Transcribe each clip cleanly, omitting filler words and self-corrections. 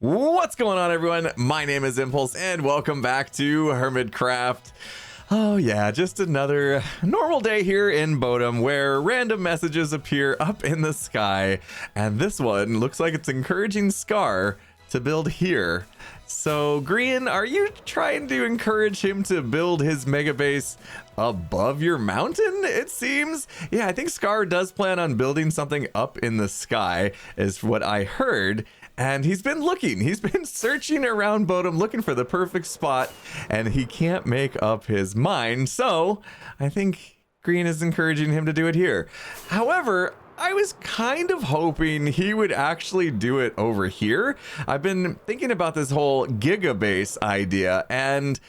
What's going on, everyone? My name is Impulse and welcome back to Hermitcraft. Oh yeah, just another normal day here in Bodom where random messages appear up in the sky, and this one looks like it's encouraging Scar to build here. So Green, are you trying to encourage him to build his mega base above your mountain, it seems? Yeah, I think Scar does plan on building something up in the sky, is what I heard. And he's been searching around Bodom looking for the perfect spot, and he can't make up his mind. So I think Green is encouraging him to do it here. However, I was kind of hoping he would actually do it over here. I've been thinking about this whole gigabase idea, and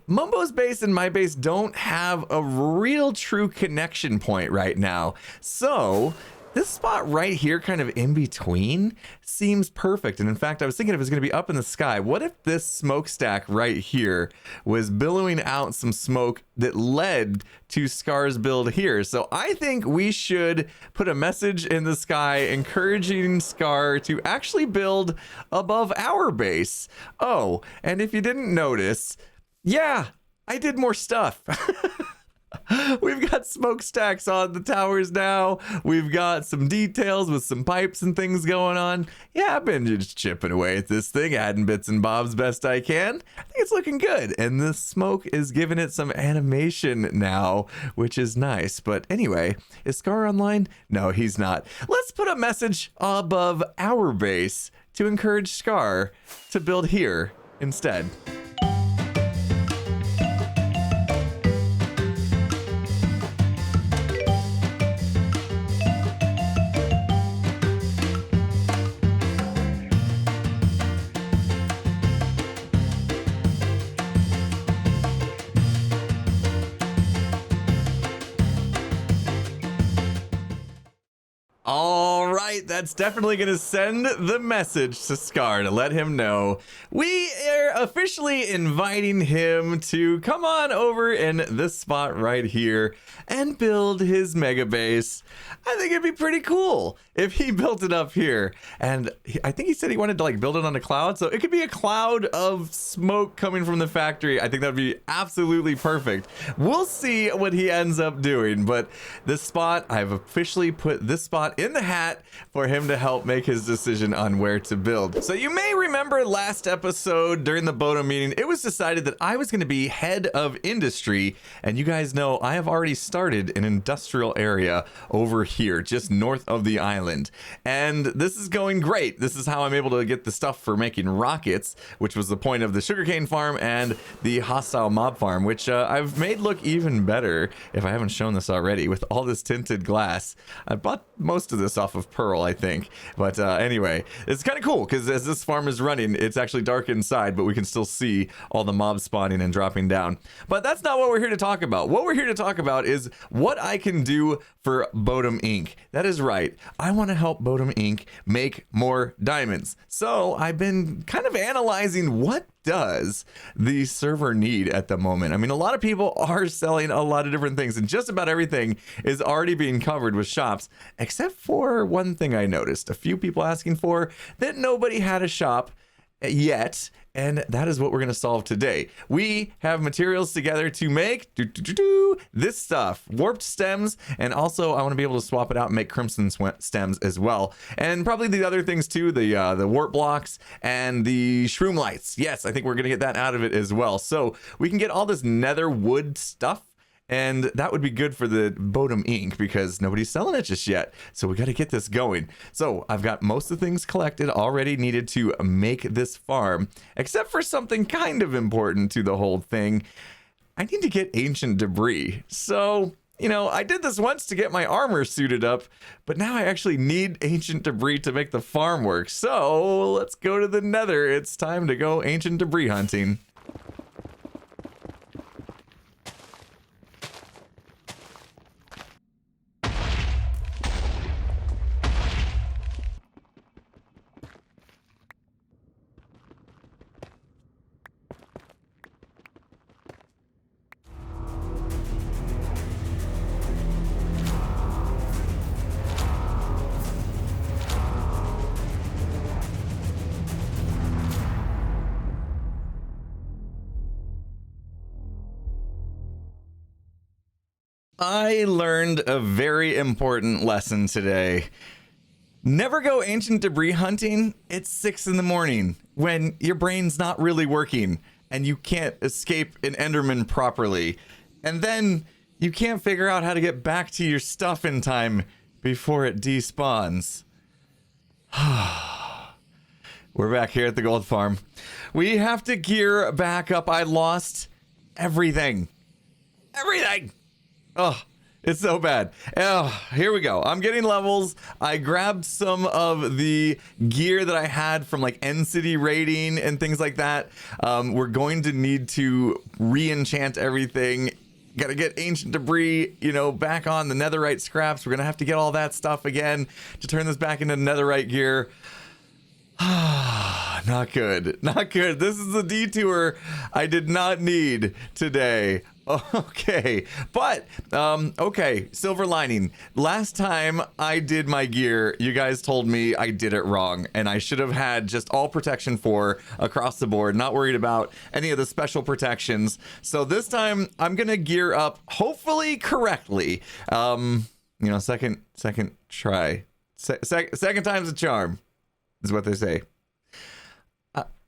Mumbo's base and my base don't have a real true connection point right now. So this spot right here, kind of in between, seems perfect. And in fact, I was thinking if it's going to be up in the sky, what if this smokestack right here was billowing out some smoke that led to Scar's build here? So I think we should put a message in the sky encouraging Scar to actually build above our base. Oh, and if you didn't notice, yeah, I did more stuff. We've got smokestacks on the towers now. We've got some details with some pipes and things going on. Yeah, I've been just chipping away at this thing, adding bits and bobs best I can. I think it's looking good. And the smoke is giving it some animation now, which is nice. But anyway, is Scar online? No, he's not. Let's put a message above our base to encourage Scar to build here instead. All right, that's definitely going to send the message to Scar to let him know we are officially inviting him to come on over in this spot right here and build his mega base. I think it'd be pretty cool if he built it up here. And I think he said he wanted to build it on a cloud, so it could be a cloud of smoke coming from the factory. I think that'd be absolutely perfect. We'll see what he ends up doing, but this spot, I've officially put this spot in the hat for him to help make his decision on where to build. So you may remember last episode during the Bodom meeting, it was decided that I was going to be head of industry, and you guys know I have already started an industrial area over here just north of the island, and this is going great. This is how I'm able to get the stuff for making rockets, which was the point of the sugarcane farm and the hostile mob farm, which I've made look even better if I haven't shown this already with all this tinted glass. I bought most of this off of Pearl, I think, but anyway, it's kind of cool because as this farm is running, it's actually dark inside, but we can still see all the mobs spawning and dropping down. But that's not what we're here to talk about. What we're here to talk about is what I can do for Bodom Inc. That is right, I want to help Bodom Inc. make more diamonds. So I've been kind of analyzing what does the server need at the moment. I mean, a lot of people are selling a lot of different things, and just about everything is already being covered with shops, except for one thing I noticed. A few people asking for that nobody had a shop yet, and that is what we're going to solve today. We have materials together to make this stuff, warped stems, and also I want to be able to swap it out and make crimson stems as well, and probably the other things too, the warp blocks and the shroom lights. Yes, I think we're going to get that out of it as well, so we can get all this nether wood stuff. And that would be good for the Bodom Inc. because nobody's selling it just yet. So we got to get this going. So I've got most of the things collected already needed to make this farm, except for something kind of important to the whole thing. I need to get ancient debris. So, you know, I did this once to get my armor suited up, but now I actually need ancient debris to make the farm work. So let's go to the nether. It's time to go ancient debris hunting. I learned a very important lesson today. Never go ancient debris hunting at 6 in the morning when your brain's not really working and you can't escape an Enderman properly. And then you can't figure out how to get back to your stuff in time before it despawns. We're back here at the gold farm. We have to gear back up. I lost everything. Everything. Oh, it's so bad. Oh, here we go. I'm getting levels. I grabbed some of the gear that I had from like End City raiding and things like that. We're going to need to re-enchant everything. Got to get ancient debris, you know, back on the netherite scraps. We're going to have to get all that stuff again to turn this back into netherite gear. Not good. Not good. This is a detour I did not need today. Okay, but okay, silver lining. Last time I did my gear, you guys told me I did it wrong, and I should have had just all protection 4 across the board, not worried about any of the special protections. So this time I'm gonna gear up, hopefully correctly. You know, second try, second time's a charm, is what they say.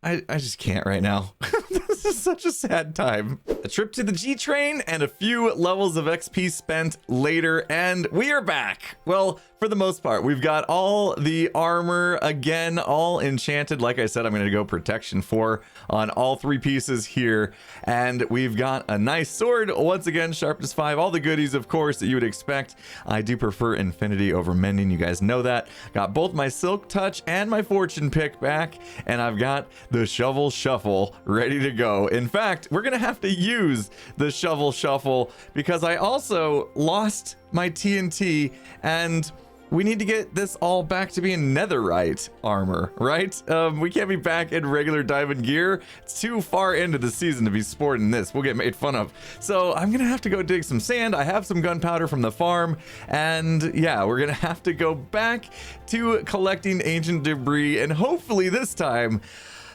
I just can't right now. This is such a sad time. A trip to the G train and a few levels of XP spent later, and we are back. Well, for the most part, we've got all the armor again, all enchanted. Like I said, I'm going to go protection 4 on all 3 pieces here. And we've got a nice sword. Once again, sharpness 5, all the goodies, of course, that you would expect. I do prefer infinity over mending. You guys know that. Got both my silk touch and my fortune pick back. And I've got the shovel shuffle ready to go. In fact, we're going to have to use the shovel shuffle because I also lost my TNT and we need to get this all back to being netherite armor, right? We can't be back in regular diamond gear. It's too far into the season to be sporting this. We'll get made fun of. So I'm gonna have to go dig some sand. I have some gunpowder from the farm, and yeah, we're gonna have to go back to collecting ancient debris, and hopefully this time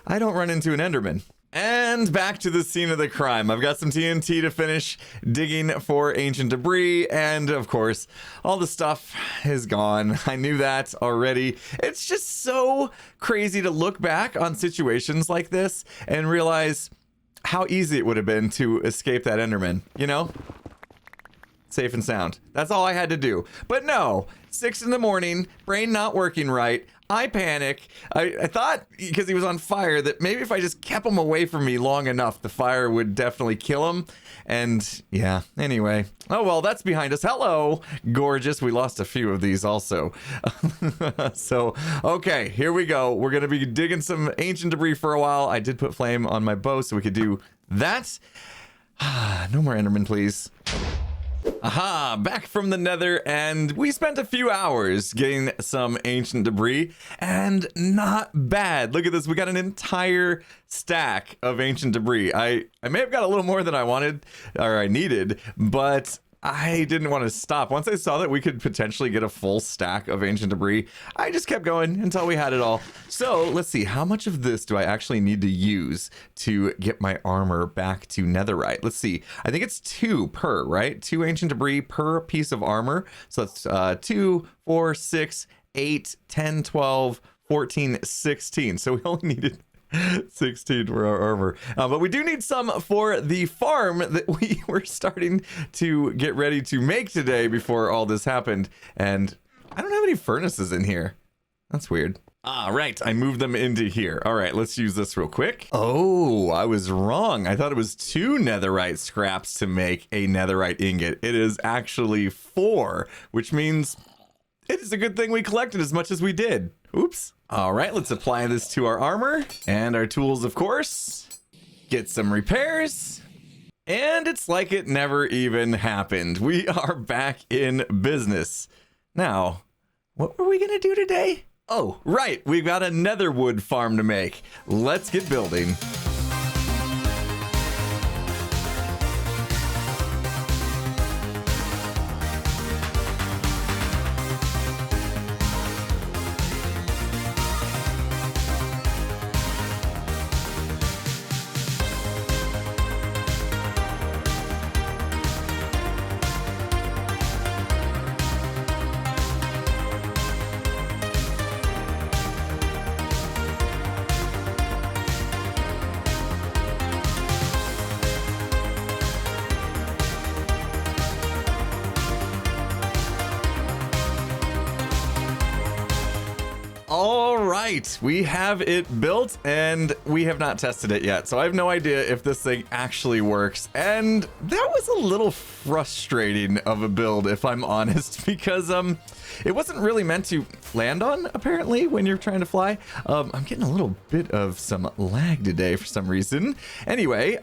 I don't run into an Enderman. And back to the scene of the crime. I've got some TNT to finish digging for ancient debris, and of course, all the stuff is gone. I knew that already. It's just so crazy to look back on situations like this and realize how easy it would have been to escape that Enderman, you know? Safe and sound. That's all I had to do. But no, 6 in the morning, brain not working right. I panic. I thought, because he was on fire, that maybe if I just kept him away from me long enough, the fire would definitely kill him. And yeah, anyway. Oh, well, that's behind us. Hello, gorgeous. We lost a few of these also. So, okay, here we go. We're going to be digging some ancient debris for a while. I did put flame on my bow so we could do that. No more Enderman, please. Aha, back from the nether, and we spent a few hours getting some ancient debris, and not bad. Look at this, we got an entire stack of ancient debris. I may have got a little more than I wanted, or I needed, but I didn't want to stop. Once I saw that we could potentially get a full stack of ancient debris, I just kept going until we had it all. So let's see, how much of this do I actually need to use to get my armor back to netherite? Let's see, I think it's 2 per, right? 2 ancient debris per piece of armor. So it's 2, 4, 6, 8, 10, 12, 14, 16. So we only needed 16 for our armor, but we do need some for the farm that we were starting to get ready to make today before all this happened. And I don't have any furnaces in here. That's weird. Ah, right, I moved them into here. All right, let's use this real quick. Oh, I was wrong. I thought it was 2 netherite scraps to make a netherite ingot. It is actually 4, which means it is a good thing we collected as much as we did. Oops. All right, let's apply this to our armor and our tools, of course. Get some repairs. And it's like it never even happened. We are back in business. Now, what were we gonna do today? Oh, right, we've got a netherwood farm to make. Let's get building. right, we have it built and we have not tested it yet. So I have no idea if this thing actually works. And that was a little frustrating of a build, if I'm honest, because it wasn't really meant to land on, apparently, when you're trying to fly. I'm getting a little bit of some lag today for some reason. Anyway,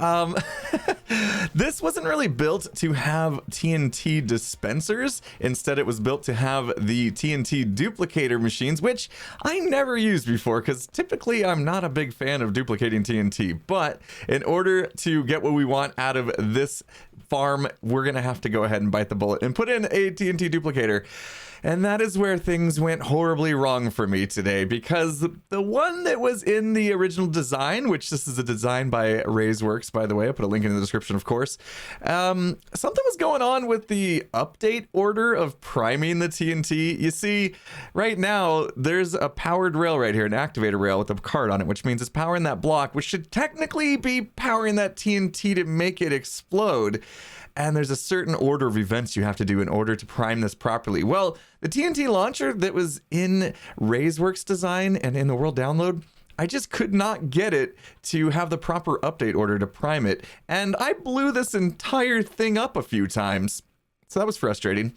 this wasn't really built to have TNT dispensers. Instead, it was built to have the TNT duplicator machines, which I never used before because typically I'm not a big fan of duplicating TNT. But in order to get what we want out of this farm, we're going to have to go ahead and bite the bullet and put in a TNT duplicator. And that is where things went horribly wrong for me today, because the one that was in the original design, which this is a design by Raiseworks, by the way, I put a link in the description, of course, something was going on with the update order of priming the TNT. You see, right now, there's a powered rail right here, an activator rail with a card on it, which means it's powering that block, which should technically be powering that TNT to make it explode. And there's a certain order of events you have to do in order to prime this properly. Well, the TNT launcher that was in Raiseworks design and in the world download, I just could not get it to have the proper update order to prime it. And I blew this entire thing up a few times. So that was frustrating.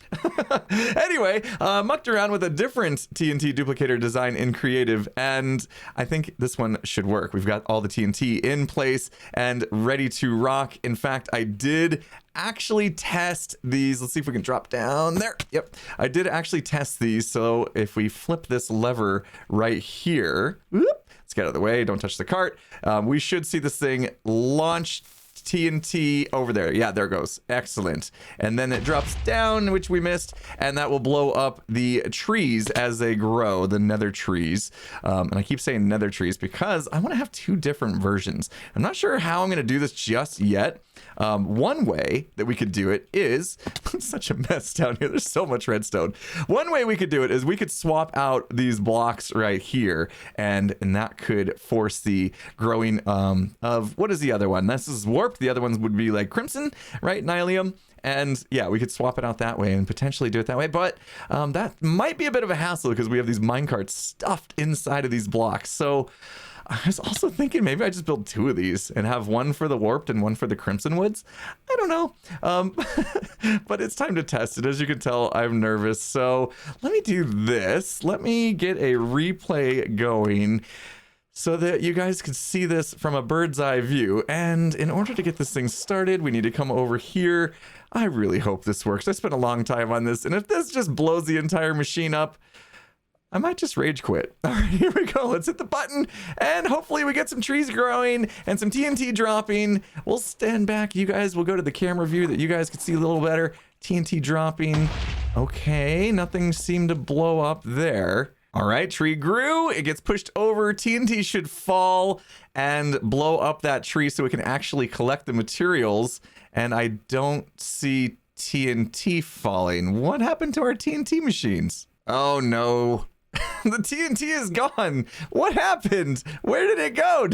Anyway, mucked around with a different TNT duplicator design in creative, and I think this one should work. We've got all the TNT in place and ready to rock. In fact, I did actually test these. Let's see if we can drop down there. Yep, I did actually test these. So if we flip this lever right here, whoop, let's get out of the way, don't touch the cart. We should see this thing launch TNT over there. Yeah, there it goes. Excellent. And then it drops down, which we missed, and that will blow up the trees as they grow, the nether trees. And I keep saying nether trees because I want to have two different versions. I'm not sure how I'm going to do this just yet. One way that we could do it is it's such a mess down here. There's so much redstone. One way we could do it is we could swap out these blocks right here, and that could force the growing of what is the other one? This is warped. The other ones would be like crimson, right? Nylium. And yeah, we could swap it out that way and potentially do it that way. But that might be a bit of a hassle because we have these minecarts stuffed inside of these blocks. So I was also thinking maybe I just build two of these and have one for the warped and one for the crimson woods. I don't know. But it's time to test it. As you can tell, I'm nervous. So let me do this. Let me get a replay going so that you guys can see this from a bird's eye view. And in order to get this thing started, we need to come over here. I really hope this works. I spent a long time on this, and if this just blows the entire machine up, I might just rage quit. All right, here we go. Let's hit the button, and hopefully we get some trees growing and some TNT dropping. We'll stand back. You guys will go to the camera view that you guys can see a little better. TNT dropping. Okay, nothing seemed to blow up there. All right, tree grew. It gets pushed over. TNT should fall and blow up that tree so we can actually collect the materials. And I don't see TNT falling. What happened to our TNT machines? Oh no. The TNT is gone. What happened? Where did it go?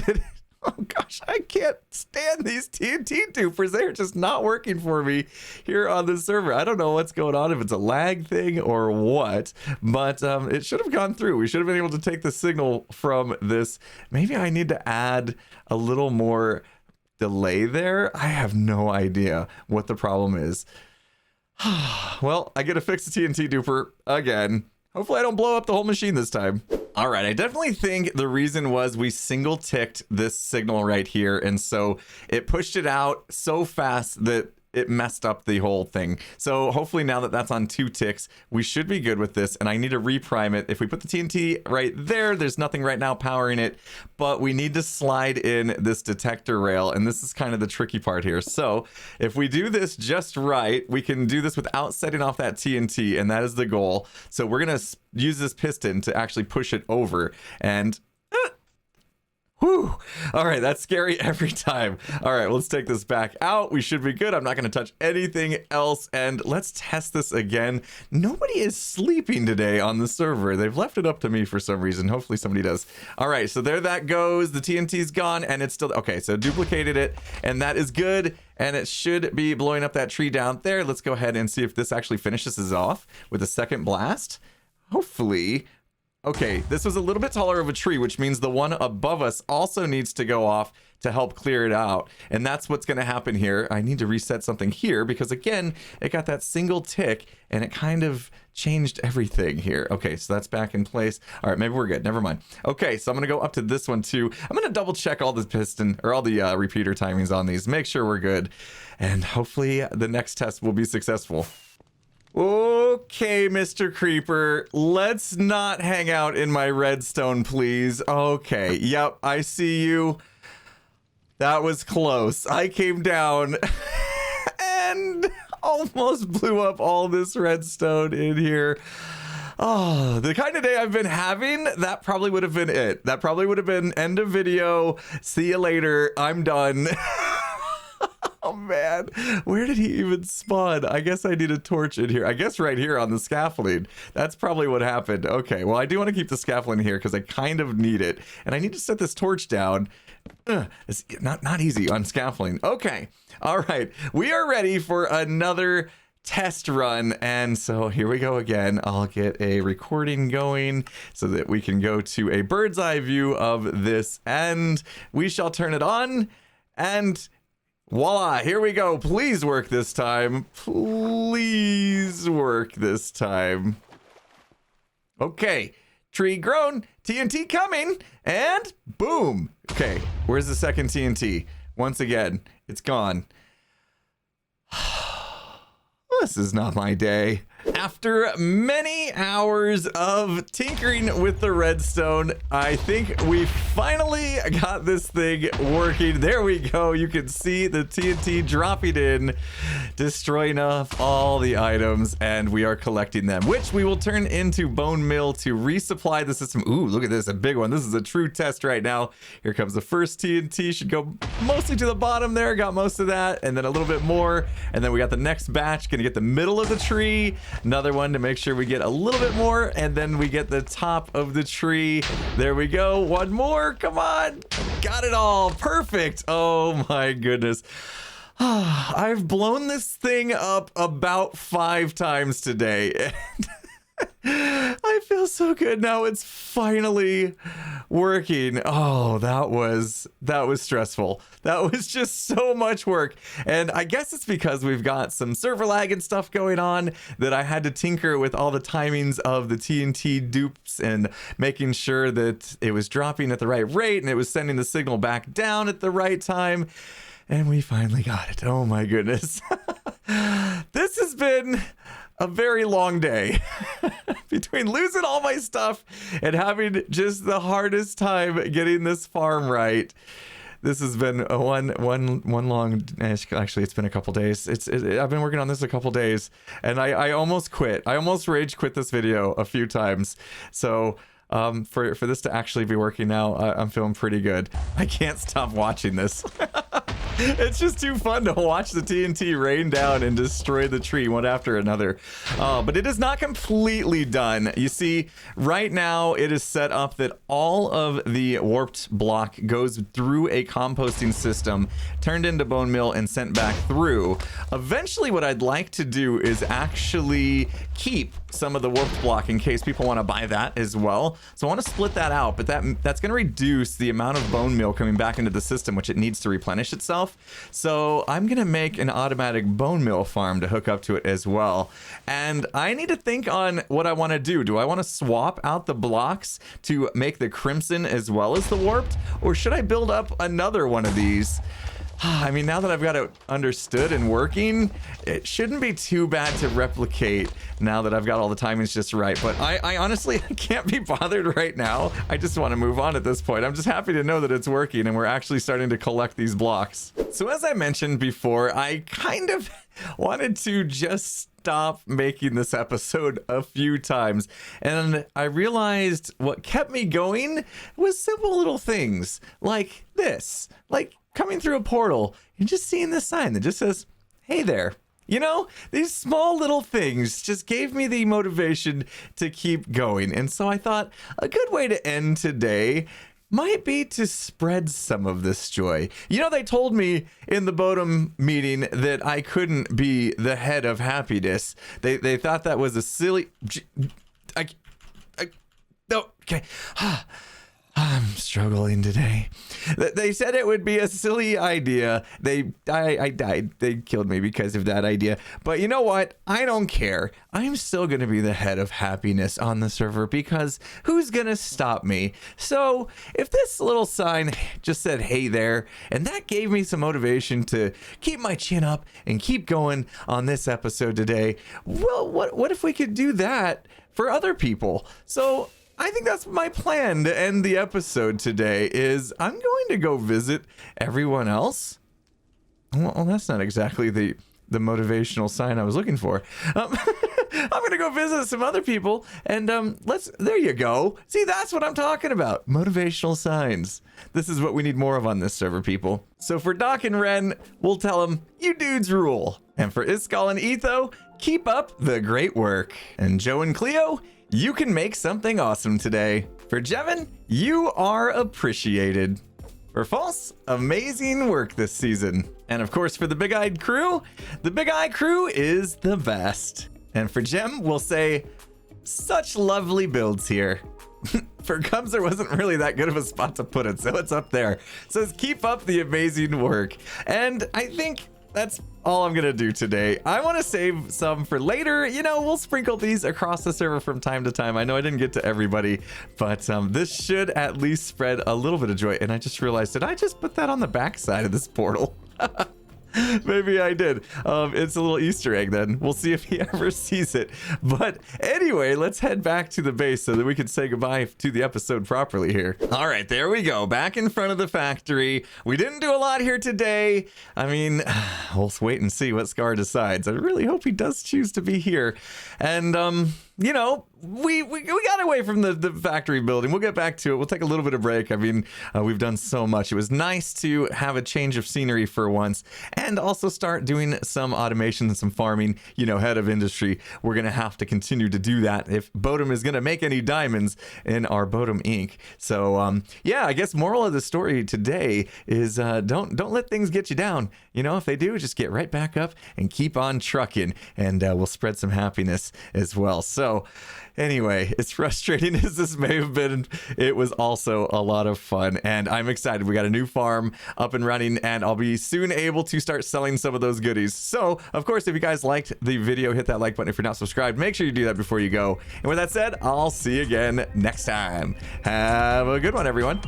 Oh gosh, I can't stand these TNT dupers. They're just not working for me here on the server. I don't know what's going on, if it's a lag thing or what, but it should have gone through. We should have been able to take the signal from this. Maybe I need to add a little more delay there. I have no idea what the problem is. Well, I get to fix the TNT duper again. Hopefully I don't blow up the whole machine this time. All right, I definitely think the reason was we single ticked this signal right here, and so it pushed it out so fast that it messed up the whole thing. So hopefully now that that's on 2 ticks, we should be good with this, and I need to reprime it. If we put the TNT right there, there's nothing right now powering it, but we need to slide in this detector rail, and this is kind of the tricky part here. So if we do this just right, we can do this without setting off that TNT, and that is the goal. So we're gonna use this piston to actually push it over, and whew. All right, that's scary every time. All right, let's take this back out. We should be good. I'm not going to touch anything else. And let's test this again. Nobody is sleeping today on the server. They've left it up to me for some reason. Hopefully somebody does. All right, so there that goes. The TNT's gone, and it's still... Okay, so duplicated it, and that is good. And it should be blowing up that tree down there. Let's go ahead and see if this actually finishes us off with a second blast. Hopefully... Okay, this was a little bit taller of a tree, which means the one above us also needs to go off to help clear it out. And that's what's going to happen here. I need to reset something here because, again, it got that single tick and it kind of changed everything here. Okay, so that's back in place. All right, maybe we're good. Never mind. Okay, so I'm going to go up to this one too. I'm going to double check all the piston or all the repeater timings on these, make sure we're good. And hopefully the next test will be successful. Okay, Mr. Creeper, let's not hang out in my redstone, please. Okay, yep, I see you. That was close. I came down and almost blew up all this redstone in here. Oh, the kind of day I've been having, that probably would have been it. That probably would have been end of video. See you later. I'm done. Oh man, where did he even spawn? I guess I need a torch in here. I guess right here on the scaffolding. That's probably what happened. Okay, well, I do want to keep the scaffolding here because I kind of need it. And I need to set this torch down. It's not easy on scaffolding. Okay, all right. We are ready for another test run. And so here we go again. I'll get a recording going so that we can go to a bird's eye view of this. And we shall turn it on. And voila, here we go. Please work this time. Please work this time. Okay, tree grown, TNT coming, and boom. Okay, where's the second TNT? Once again, it's gone. This is not my day. After many hours of tinkering with the redstone, I think we finally got this thing working. There we go. You can see the TNT dropping in, destroying off all the items, and we are collecting them, which we will turn into bone meal to resupply the system. Ooh, look at this, a big one. This is a true test right now. Here comes the first TNT. Should go mostly to the bottom there. Got most of that, and then a little bit more. And then we got the next batch. Gonna get the middle of the tree. Another one to make sure we get a little bit more, and then we get the top of the tree. There we go. One more. Come on. Got it all. Perfect. Oh my goodness. I've blown this thing up about 5 times today. I feel so good now. It's finally working. Oh, that was stressful. That was just so much work. And I guess it's because we've got some server lag and stuff going on that I had to tinker with all the timings of the TNT dupes and making sure that it was dropping at the right rate and it was sending the signal back down at the right time. And we finally got it. Oh my goodness. This has been a very long day. Between losing all my stuff and having just the hardest time getting this farm right. This has been a one long, actually it's been a couple days. I've been working on this a couple days, and I almost quit. I almost rage quit this video a few times. So for this to actually be working now, I'm feeling pretty good. I can't stop watching this. It's just too fun to watch the TNT rain down and destroy the tree one after another. But it is not completely done. You see, right now it is set up that all of the warped block goes through a composting system, turned into bone meal and sent back through. Eventually what I'd like to do is actually keep some of the warped block in case people want to buy that as well. So I want to split that out, but that's going to reduce the amount of bone meal coming back into the system, which it needs to replenish itself. So I'm going to make an automatic bone meal farm to hook up to it as well. And I need to think on what I want to do. Do I want to swap out the blocks to make the crimson as well as the warped? Or should I build up another one of these? I mean, now that I've got it understood and working, it shouldn't be too bad to replicate now that I've got all the timings just right. But I honestly can't be bothered right now. I just want to move on at this point. I'm just happy to know that it's working and we're actually starting to collect these blocks. So as I mentioned before, I kind of wanted to just stop making this episode a few times, and I realized what kept me going was simple little things like this, like coming through a portal and just seeing this sign that just says, "Hey there." You know, these small little things just gave me the motivation to keep going. And so I thought a good way to end today might be to spread some of this joy. You know, they told me in the Bodum meeting that I couldn't be the head of happiness. They thought that was a silly... Oh, okay. I'm struggling today. They said it would be a silly idea. I died. They killed me because of that idea. But you know what? I don't care. I'm still going to be the head of happiness on the server because who's going to stop me? So if this little sign just said, hey there, and that gave me some motivation to keep my chin up and keep going on this episode today, well, what if we could do that for other people? So I think that's my plan to end the episode today is I'm going to go visit everyone else. Well, that's not exactly the motivational sign I was looking for. I'm going to go visit some other people and there you go. See, that's what I'm talking about. Motivational signs. This is what we need more of on this server, people. So for Doc and Ren, we'll tell them, you dudes rule. And for Iskal and Etho, keep up the great work. And Joe and Cleo, you can make something awesome today. For Jevin, you are appreciated. For False, amazing work this season. And of course, for the Big Eyed crew, the Big Eye crew is the best. And for Jem, we'll say, such lovely builds here. For Cubs, there wasn't really that good of a spot to put it, so it's up there. So keep up the amazing work. And I think that's all I'm gonna do today. I want to save some for later. You know, we'll sprinkle these across the server from time to time. I know I didn't get to everybody, but this should at least spread a little bit of joy. And I just realized, did I just put that on the back side of this portal? Maybe I did. It's a little Easter egg then. We'll see if he ever sees it. But anyway, let's head back to the base so that we can say goodbye to the episode properly here. All right, there we go. Back in front of the factory. We didn't do a lot here today. I mean, we'll wait and see what Scar decides. I really hope he does choose to be here. And, you know, we got away from the factory building. We'll get back to it. We'll take a little bit of break. I mean, we've done so much. It was nice to have a change of scenery for once and also start doing some automation and some farming, you know, head of industry. We're going to have to continue to do that if Bodum is going to make any diamonds in our Bodum Inc. So, yeah, I guess moral of the story today is don't let things get you down. You know, if they do, just get right back up and keep on trucking, and we'll spread some happiness as well. So anyway, as frustrating as this may have been, it was also a lot of fun, and I'm excited. We got a new farm up and running, and I'll be soon able to start selling some of those goodies. So, of course, if you guys liked the video, hit that like button. If you're not subscribed, make sure you do that before you go. And with that said, I'll see you again next time. Have a good one, everyone.